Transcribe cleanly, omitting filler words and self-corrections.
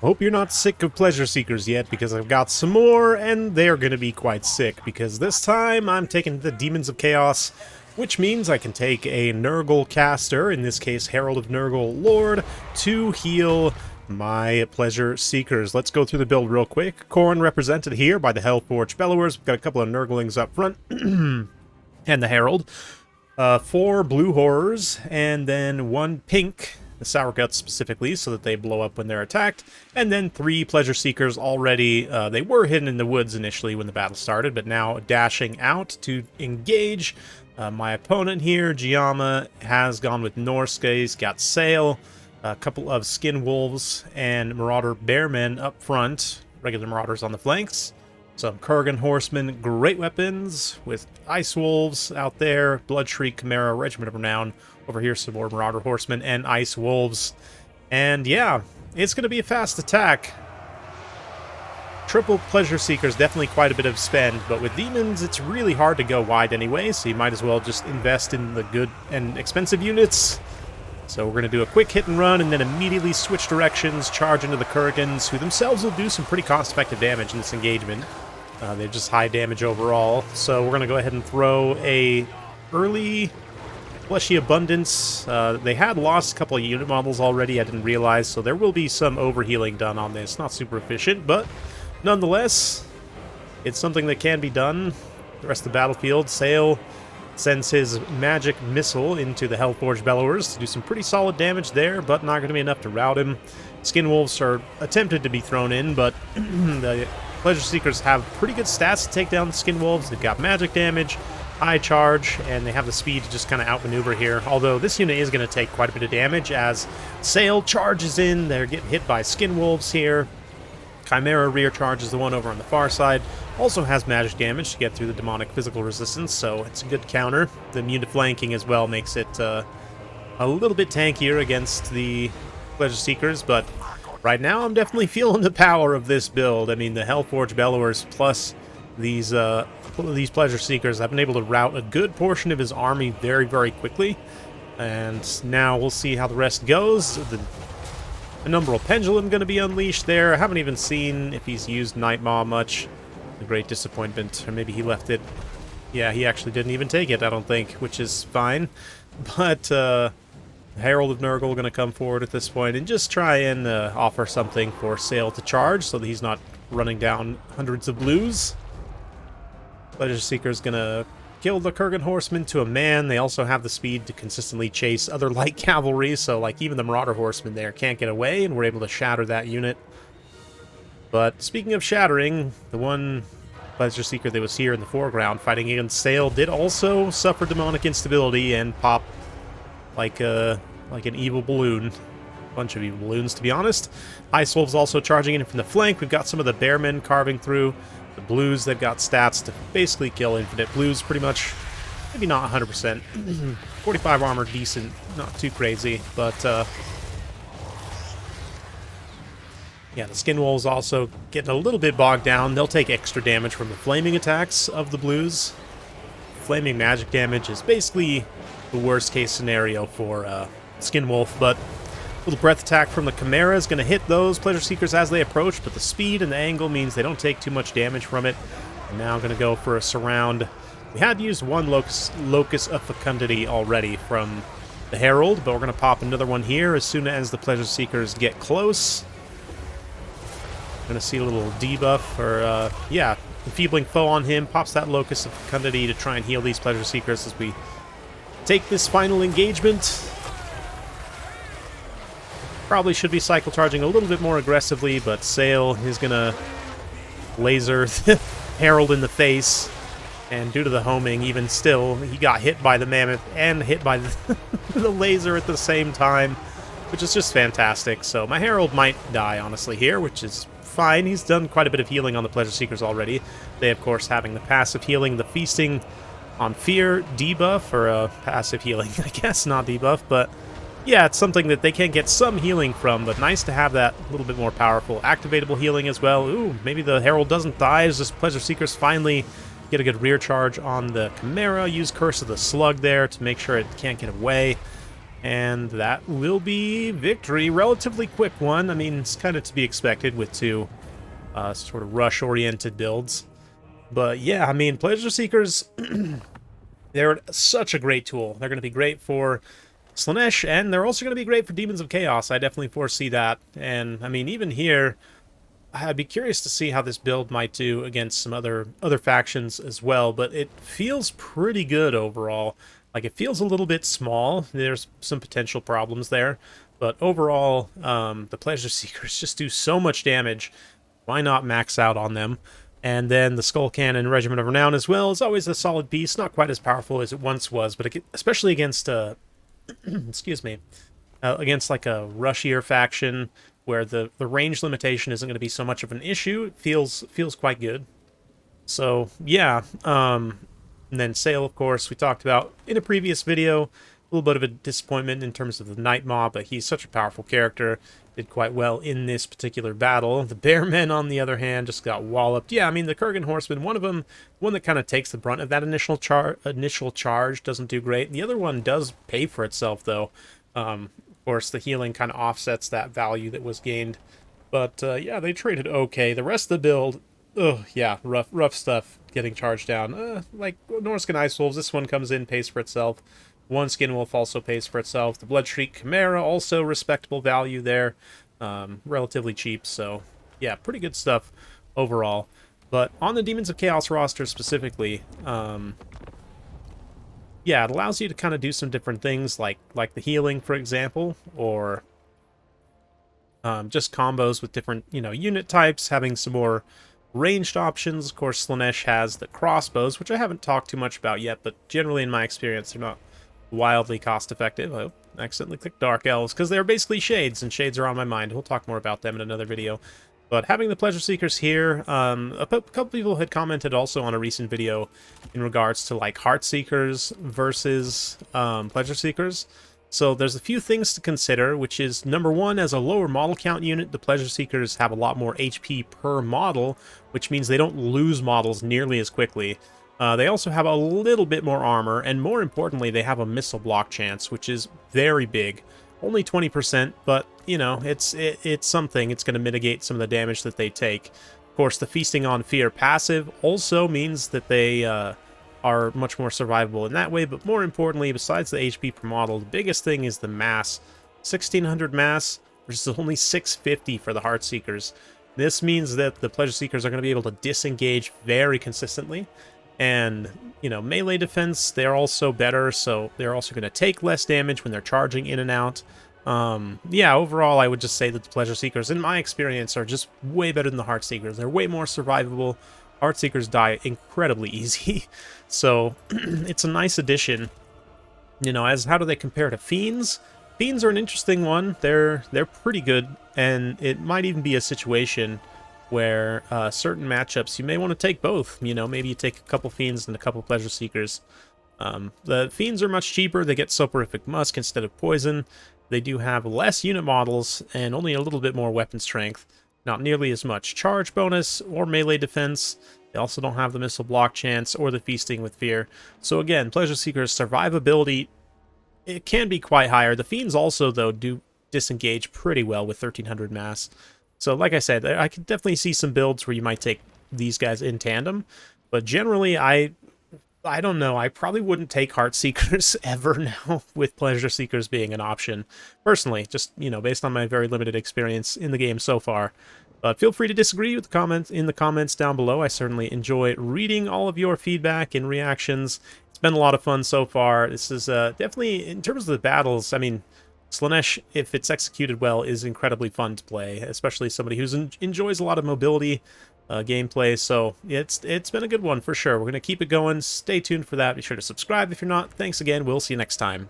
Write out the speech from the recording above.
Hope you're not sick of Pleasure Seekers yet, because I've got some more, and they're gonna be quite sick, because this time I'm taking the Demons of Chaos, which means I can take a Nurgle caster, in this case Herald of Nurgle Lord, to heal my Pleasure Seekers. Let's go through the build real quick. Khorne represented here by the Hellforged Bellowers. We've got a couple of Nurglings up front, and the Herald. 4 blue horrors, and then 1 pink, the Sour Guts specifically, so that they blow up when they're attacked, and then 3 Pleasure Seekers already. They were hidden in the woods initially when the battle started, but now dashing out to engage. My opponent here, Giamma, has gone with Norsca. He's got Sail, a couple of Skin Wolves, and Marauder Bearmen up front, regular Marauders on the flanks. Some Kurgan Horsemen, great weapons, with Ice Wolves out there, Blood Shriek, Chimera, Regiment of Renown. Over here, some more Marauder Horsemen and Ice Wolves. And yeah, it's going to be a fast attack. Triple Pleasure Seekers, definitely quite a bit of spend, but with Demons, it's really hard to go wide anyway, so you might as well just invest in the good and expensive units. So we're going to do a quick hit and run, and then immediately switch directions, charge into the Kurgans, who themselves will do some pretty cost-effective damage in this engagement. They're just high damage overall, so we're going to go ahead and throw a early Fleshy Abundance. They had lost a couple of unit models already, I didn't realize, so there will be some overhealing done on this. Not super efficient, but nonetheless, it's something that can be done. The rest of the battlefield, Sail sends his magic missile into the Hellforged Bellowers to do some pretty solid damage there, but not going to be enough to rout him. Skin Wolves are attempted to be thrown in, but the Pleasure Seekers have pretty good stats to take down the Skin Wolves. They've got magic damage, high charge, and they have the speed to just kind of outmaneuver here. Although this unit is going to take quite a bit of damage as Sail charges in. They're getting hit by Skin Wolves here. Chimera rear charges the one over on the far side. Also has magic damage to get through the demonic physical resistance, so it's a good counter. The immune to flanking as well makes it a little bit tankier against the Pleasure Seekers, but right now I'm definitely feeling the power of this build. I mean, the Hellforged Bellowers plus these Pleasure Seekers, I've been able to rout a good portion of his army very, very quickly. And now we'll see how the rest goes. The Penumbral Pendulum going to be unleashed there. I haven't even seen if he's used Nightmaw much. A great disappointment. Or maybe he left it. Yeah, he actually didn't even take it, I don't think, which is fine. But Herald of Nurgle going to come forward at this point and just try and offer something for Sail to charge so that he's not running down hundreds of blues. Pleasure Seeker's going to kill the Kurgan Horsemen to a man. They also have the speed to consistently chase other light cavalry, so like even the Marauder Horsemen there can't get away, and we're able to shatter that unit. But speaking of shattering, the one Pleasure Seeker that was here in the foreground fighting against Sail did also suffer demonic instability and pop like an evil balloon. Bunch of evil balloons, to be honest. Ice Wolves also charging in from the flank. We've got some of the Bearmen carving through. The Blues, they've got stats to basically kill infinite Blues, pretty much. Maybe not 100%. 45 armor, decent. Not too crazy, but yeah, the Skin Wolves also getting a little bit bogged down. They'll take extra damage from the flaming attacks of the Blues. Flaming magic damage is basically the worst case scenario for Skin Wolf, but a little breath attack from the Chimera is going to hit those Pleasure Seekers as they approach, but the speed and the angle means they don't take too much damage from it. And now I'm going to go for a surround. We had used one Locus of Fecundity already from the Herald, but we're going to pop another one here as soon as the Pleasure Seekers get close. Going to see a little debuff, or yeah, Enfeebling Foe on him, pops that Locus of Fecundity to try and heal these Pleasure Seekers as we take this final engagement. Probably should be cycle charging a little bit more aggressively, but Sail is going to laser the Herald in the face. And due to the homing, even still, he got hit by the Mammoth and hit by the laser at the same time, which is just fantastic. So my Herald might die, honestly, here, which is fine. He's done quite a bit of healing on the Pleasure Seekers already. They, of course, having the passive healing, the Feasting on Fear debuff, or passive healing, I guess, not debuff, but yeah, it's something that they can get some healing from, but nice to have that little bit more powerful activatable healing as well. Ooh, maybe the Herald doesn't die as this Pleasure Seekers finally get a good rear charge on the Chimera. Use Curse of the Slug there to make sure it can't get away. And that will be victory. Relatively quick one. I mean, it's kind of to be expected with two sort of rush-oriented builds. But yeah, I mean, Pleasure Seekers, they're such a great tool. They're going to be great for Slaanesh, and they're also going to be great for Demons of Chaos. I definitely foresee that. And, I mean, even here, I'd be curious to see how this build might do against some other factions as well, but it feels pretty good overall. Like, it feels a little bit small. There's some potential problems there, but overall, the Pleasure Seekers just do so much damage. Why not max out on them? And then the Skull Cannon Regiment of Renown as well is always a solid piece, not quite as powerful as it once was, but especially against, excuse me, against like a rushier faction where the range limitation isn't going to be so much of an issue. It feels quite good. So yeah, and then Sail, of course, we talked about in a previous video. A little bit of a disappointment in terms of the Night Mob, but he's such a powerful character. Did quite well in this particular battle. The Bearmen, on the other hand, just got walloped. Yeah, I mean, the Kurgan Horseman, one of them, one that kind of takes the brunt of that initial charge, doesn't do great. The other one does pay for itself, though. Of course, the healing kind of offsets that value that was gained. But, yeah, they traded okay. The rest of the build, yeah, rough stuff getting charged down. Like Norsca and Ice Wolves, this one comes in, pays for itself. One Skin Wolf also pays for itself. The Bloodshriek Chimera, also respectable value there. Relatively cheap, so yeah, pretty good stuff overall. But on the Demons of Chaos roster specifically, yeah, it allows you to kind of do some different things, like the healing, for example, or just combos with different, unit types, having some more ranged options. Of course, Slaanesh has the crossbows, which I haven't talked too much about yet, but generally in my experience, they're not wildly cost-effective. I accidentally clicked Dark Elves, because they're basically Shades, and Shades are on my mind. We'll talk more about them in another video. But having the Pleasure Seekers here, a couple people had commented also on a recent video in regards to, like, Heart Seekers versus Pleasure Seekers. So there's a few things to consider, which is, number one, as a lower model count unit, the Pleasure Seekers have a lot more HP per model, which means they don't lose models nearly as quickly. They also have a little bit more armor, and more importantly, they have a missile block chance, which is very big. Only 20%, but, it's something. It's going to mitigate some of the damage that they take. Of course, the Feasting on Fear passive also means that they are much more survivable in that way, but more importantly, besides the HP per model, the biggest thing is the mass. 1600 mass versus only 650 for the Heart Seekers. This means that the Pleasure Seekers are going to be able to disengage very consistently. And, melee defense, they're also better, so they're also going to take less damage when they're charging in and out. Yeah, overall, I would just say that the Pleasure Seekers, in my experience, are just way better than the Heart Seekers. They're way more survivable. Heart Seekers die incredibly easy, so it's a nice addition. As how do they compare to Fiends? Fiends are an interesting one. They're pretty good, and it might even be a situation where certain matchups you may want to take both. Maybe you take a couple Fiends and a couple Pleasure Seekers. The Fiends are much cheaper. They get Soporific Musk instead of Poison. They do have less unit models and only a little bit more weapon strength. Not nearly as much charge bonus or melee defense. They also don't have the missile block chance or the Feasting with Fear. So again, Pleasure Seekers' survivability, it can be quite higher. The Fiends also, though, do disengage pretty well with 1300 mass. So, like I said, I could definitely see some builds where you might take these guys in tandem, but generally, I don't know. I probably wouldn't take Heart Seekers ever now, with Pleasure Seekers being an option. Personally, just, based on my very limited experience in the game so far. But feel free to disagree with the comments in the comments down below. I certainly enjoy reading all of your feedback and reactions. It's been a lot of fun so far. This is definitely, in terms of the battles, I mean, Slaanesh, if it's executed well, is incredibly fun to play, especially somebody who enjoys a lot of mobility gameplay, so it's been a good one for sure. We're going to keep it going. Stay tuned for that. Be sure to subscribe if you're not. Thanks again. We'll see you next time.